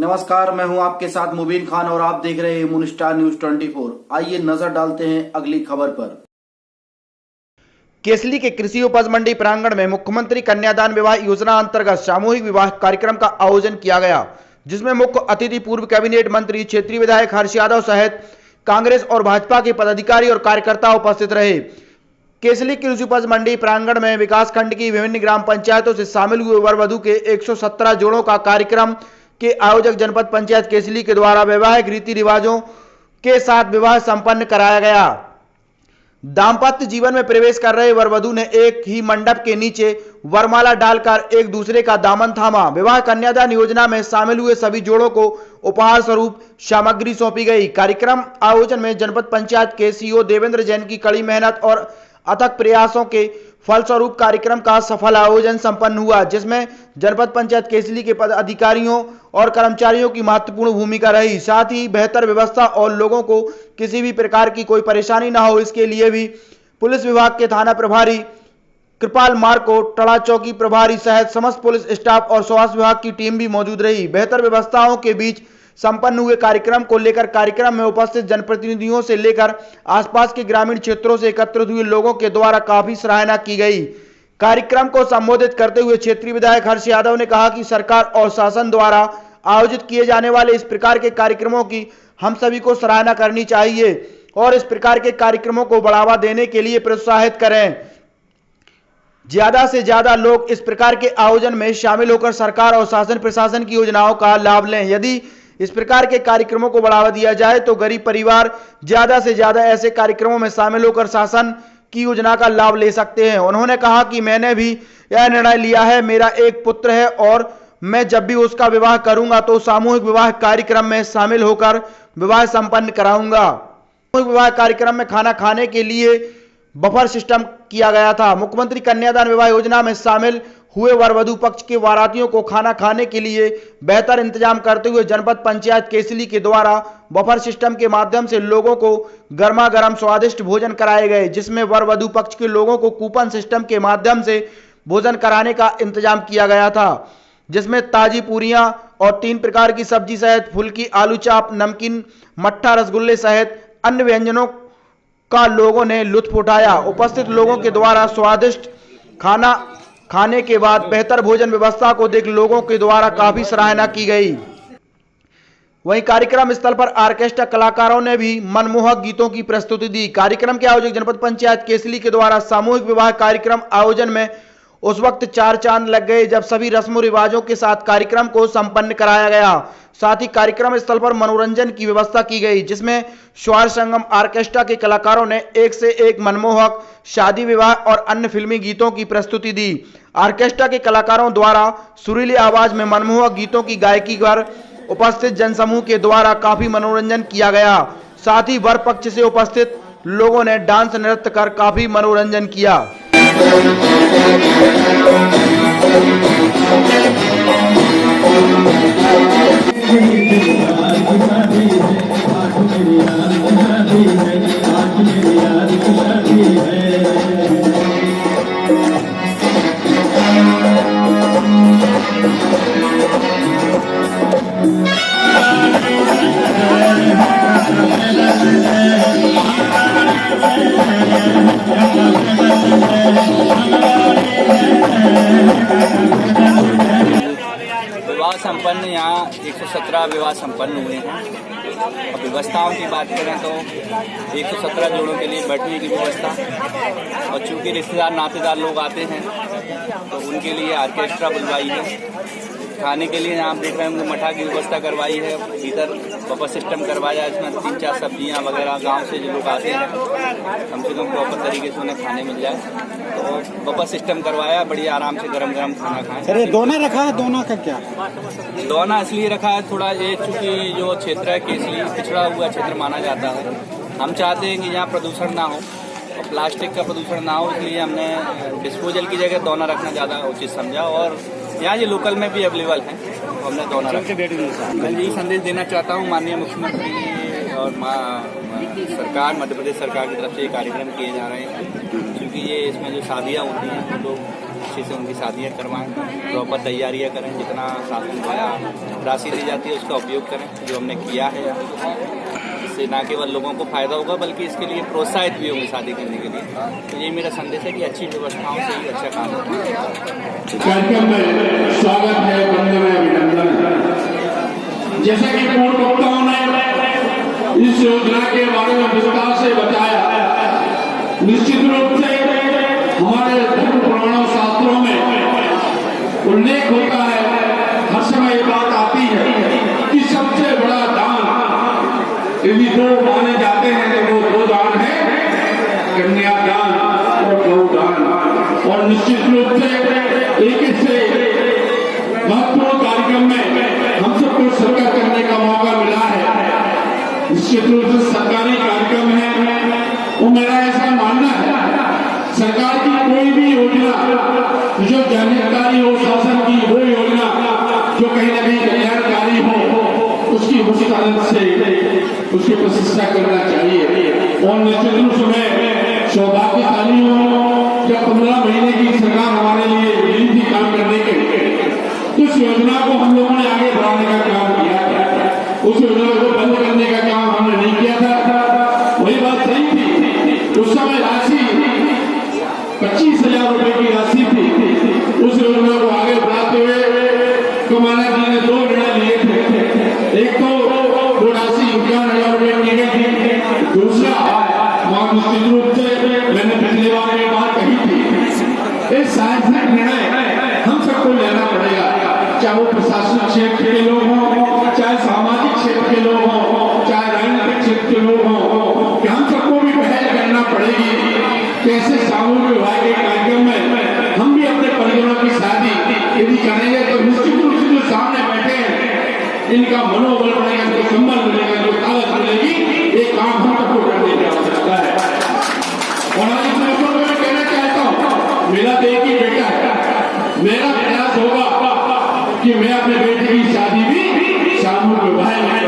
नमस्कार, मैं हूं आपके साथ मुबीन खान और आप देख रहे हैं मून स्टार न्यूज 24। आइए नजर डालते हैं अगली खबर पर। केसली के कृषि उपज मंडी प्रांगण में मुख्यमंत्री कन्यादान विवाह योजना अंतर्गत सामूहिक विवाह कार्यक्रम का आयोजन किया गया, जिसमें मुख्य अतिथि पूर्व कैबिनेट मंत्री क्षेत्रीय विधायक हर्ष यादव सहित कांग्रेस और भाजपा के पदाधिकारी और कार्यकर्ता उपस्थित रहे। केसली कृषि उपज मंडी प्रांगण में विकासखंड की विभिन्न ग्राम पंचायतों से शामिल हुए वर वधू के 117 जोड़ों का कार्यक्रम के आयोजक जनपद पंचायत केसली के द्वारा वैवाहिक रीति रिवाजों के साथ विवाह संपन्न कराया गया। दाम्पत्य जीवन में प्रवेश कर रहे वर वधू ने एक ही मंडप के नीचे वरमाला डालकर एक दूसरे का दामन थामा। विवाह कन्यादान योजना में शामिल हुए सभी जोड़ों को उपहार स्वरूप सामग्री सौंपी गई। कार्यक्रम आयोजन में जनपद पंचायत के सीईओ देवेंद्र जैन की कड़ी मेहनत और अथक प्रयासों के फलस्वरूप कार्यक्रम का सफल आयोजन संपन्न हुआ, जिसमें जनपद पंचायत केसली के पदाधिकारियों और कर्मचारियों की महत्वपूर्ण भूमिका रही। साथ ही बेहतर व्यवस्था और लोगों को किसी भी प्रकार की कोई परेशानी न हो, इसके लिए भी पुलिस विभाग के थाना प्रभारी कृपाल मार्को, टड़ा चौकी प्रभारी सहित समस्त पुलिस स्टाफ और स्वास्थ्य विभाग की टीम भी मौजूद रही। बेहतर व्यवस्थाओं के बीच संपन्न हुए कार्यक्रम को लेकर कार्यक्रम में उपस्थित जनप्रतिनिधियों से लेकर आसपास के ग्रामीण क्षेत्रों से एकत्रित हुए लोगों के द्वारा काफी सराहना की गई। कार्यक्रम को संबोधित करते हुए क्षेत्रीय विधायक हर्ष यादव ने कहा कि सरकार और शासन द्वारा आयोजित किए जाने वाले इस प्रकार के कार्यक्रमों की हम सभी को सराहना करनी चाहिए और इस प्रकार के कार्यक्रमों को बढ़ावा देने के लिए प्रोत्साहित करें। ज्यादा से ज्यादा लोग इस प्रकार के आयोजन में शामिल होकर सरकार और शासन प्रशासन की योजनाओं का लाभ लें। यदि इस प्रकार के कार्यक्रमों को बढ़ावा दिया जाए तो गरीब परिवार ज्यादा से ज्यादा ऐसे कार्यक्रमों में शामिल होकर शासन की योजना का लाभ ले सकते हैं। उन्होंने कहा कि मैंने भी यह निर्णय लिया है, मेरा एक पुत्र है और मैं जब भी उसका विवाह करूंगा तो सामूहिक विवाह कार्यक्रम में शामिल होकर विवाह संपन्न कराऊंगा। सामूहिक विवाह कार्यक्रम में खाना खाने के लिए बफर सिस्टम किया गया था। मुख्यमंत्री कन्यादान विवाह योजना में शामिल हुए वर वधू पक्ष के बारातियों को खाना खाने के लिए बेहतर इंतजाम करते हुए जनपद पंचायत केसली के द्वारा बफर सिस्टम के माध्यम से लोगों को गर्मा गर्म स्वादिष्ट भोजन कराए गए, जिसमें वर वधू पक्ष के लोगों को कूपन सिस्टम के माध्यम से भोजन कराने का इंतजाम किया गया था, जिसमें ताजी पूरियां और 3 प्रकार की सब्जी सहित फुल्की, आलू चाप, नमकीन, मट्ठा, रसगुल्ले सहित अन्य व्यंजनों का लोगों ने लुत्फ उठाया। उपस्थित लोगों के द्वारा स्वादिष्ट खाना खाने के बाद बेहतर भोजन व्यवस्था को देख लोगों के द्वारा काफी सराहना की गई। वहीं कार्यक्रम स्थल पर ऑर्केस्ट्रा कलाकारों ने भी मनमोहक गीतों की प्रस्तुति दी। कार्यक्रम के आयोजक जनपद पंचायत केसली के द्वारा सामूहिक विवाह कार्यक्रम आयोजन में उस वक्त 4 चांद लग गए जब सभी रस्मों रिवाजों के साथ कार्यक्रम को संपन्न कराया गया। साथ ही कार्यक्रम स्थल पर मनोरंजन की व्यवस्था की गई, जिसमें स्वर संगम ऑर्केस्ट्रा के कलाकारों ने एक से एक मनमोहक शादी विवाह और अन्य फिल्मी गीतों की प्रस्तुति दी। ऑर्केस्ट्रा के कलाकारों द्वारा सुरीली आवाज में मनमोहक गीतों की गायकी कर उपस्थित जनसमूह के द्वारा काफी मनोरंजन किया गया। साथ ही वर पक्ष से उपस्थित लोगों ने डांस नृत्य कर काफी मनोरंजन किया। विवाह संपन्न यहाँ 117 विवाह संपन्न हुए हैं। अब व्यवस्थाओं की बात करें तो 117 जोड़ों के लिए बैठने की व्यवस्था, और चूँकि रिश्तेदार नातेदार लोग आते हैं तो उनके लिए ऑर्केस्ट्रा बुलवाई है। खाने के लिए आप देख रहे होंगे मठा की व्यवस्था करवाई है। भीतर बफर सिस्टम करवाया है, इसमें 3-4 सब्जियां वगैरह गांव से जो लोग आते हैं कम से कम प्रॉपर तरीके से उन्हें खाने मिल जाए, तो बफर सिस्टम करवाया, बढ़िया आराम से गरम गरम खाना खाएं। सर ये दोना रखा है, दोना का क्या? दोना इसलिए रखा है थोड़ा, ये चूँकि जो क्षेत्र है केसली पिछड़ा हुआ क्षेत्र माना जाता है, हम चाहते हैं कि यहाँ प्रदूषण ना हो और प्लास्टिक का प्रदूषण ना हो, इसलिए हमने डिस्पोजल की जगह दोना रखना ज़्यादा उचित समझा। और यहाँ ये लोकल में भी अवेलेबल है, तो हमने दोना रखा। मैं यही संदेश देना चाहता हूँ माननीय मुख्यमंत्री और सरकार, मध्य प्रदेश सरकार की तरफ से ये कार्यक्रम किए जा रहे हैं, क्योंकि ये इसमें जो शादियाँ होती हैं तो अच्छे से उनकी शादियाँ करवाएं, प्रॉपर तैयारियाँ करें, जितना शादी राशि दी जाती है उसका उपयोग करें, जो हमने किया है इससे न केवल लोगों को फायदा होगा बल्कि इसके लिए प्रोत्साहित भी होंगे शादी करने के लिए। तो यही मेरा संदेश है कि अच्छी व्यवस्थाओं से ही अच्छा काम होगा। कार्यक्रम में स्वागत है, वंदन है, अभिनंदन है। जैसा कि पूर्व वक्ताओं ने इस योजना के बारे में विस्तार से बताया, निश्चित रूप से हमारे धर्म पुराणों शास्त्रों में उल्लेख होता है, हर समय बात आती है कि सबसे बड़ा दान यदि दो माने जाते हैं तो वो दो दान है, कन्यादान और गौदान। और निश्चित रूप से एक इससे महत्वपूर्ण कार्यक्रम में हम सबको शिरकत करने का मौका मिला है। निश्चित रूप से सरकारी कार्यक्रम है, वो मेरा ऐसा मानना है सरकार की कोई भी योजना जो जनहितकारी हो, शासन की वो योजना जो कहीं न कहीं कल्याणकारी हो, उसकी मुस्तैद से उसकी प्रशंसा करना चाहिए। और निश्चित रूप से सौभाग्यशाली हो जब 15 महीने की सरकार हमारे लिए मिली थी काम करने के, उस योजना को हम लोगों ने आगे बढ़ाने का काम किया था। उस योजना को बंद करने का काम हमने नहीं किया था। वही बात सही थी, उस समय राशि 25,000 रुपए की राशि थी। उस योजना को आगे बढ़ाते हुए कमाना जी ने 2 निर्णय लिए थे। एक तो वो राशि 51,000 रुपए की गई थी, दूसरा वहां निश्चित रूप से मैंने पिछले बार ये बात कही थी, एक सार्वजनिक निर्णय हम सबको लेना पड़ेगा, चाहे वो प्रशासनिक क्षेत्र के लोग हों, चाहे सामाजिक क्षेत्र के लोग हों, चाहे राजनीतिक क्षेत्र के लोग हों, कि हम सबको भी पहल करना पड़ेगी। कैसे सामूहिक विवाह के कार्यक्रम में हम भी अपने परिजनों की शादी यदि करेंगे तो निश्चित रूप से जो सामने बैठे हैं इनका मनोबल बढ़ेगा, इनको संबल मिलेगा, इनको ताकत मिलेगी। एक काम हम सबको करने की आवश्यकता है। और आज इस मौके पर मैं कहना चाहता हूँ, मेरा तो एक ही बेटा है, मेरा प्रयास होगा कि मैं अपने बेटे की शादी भी सामूहिक विवाह में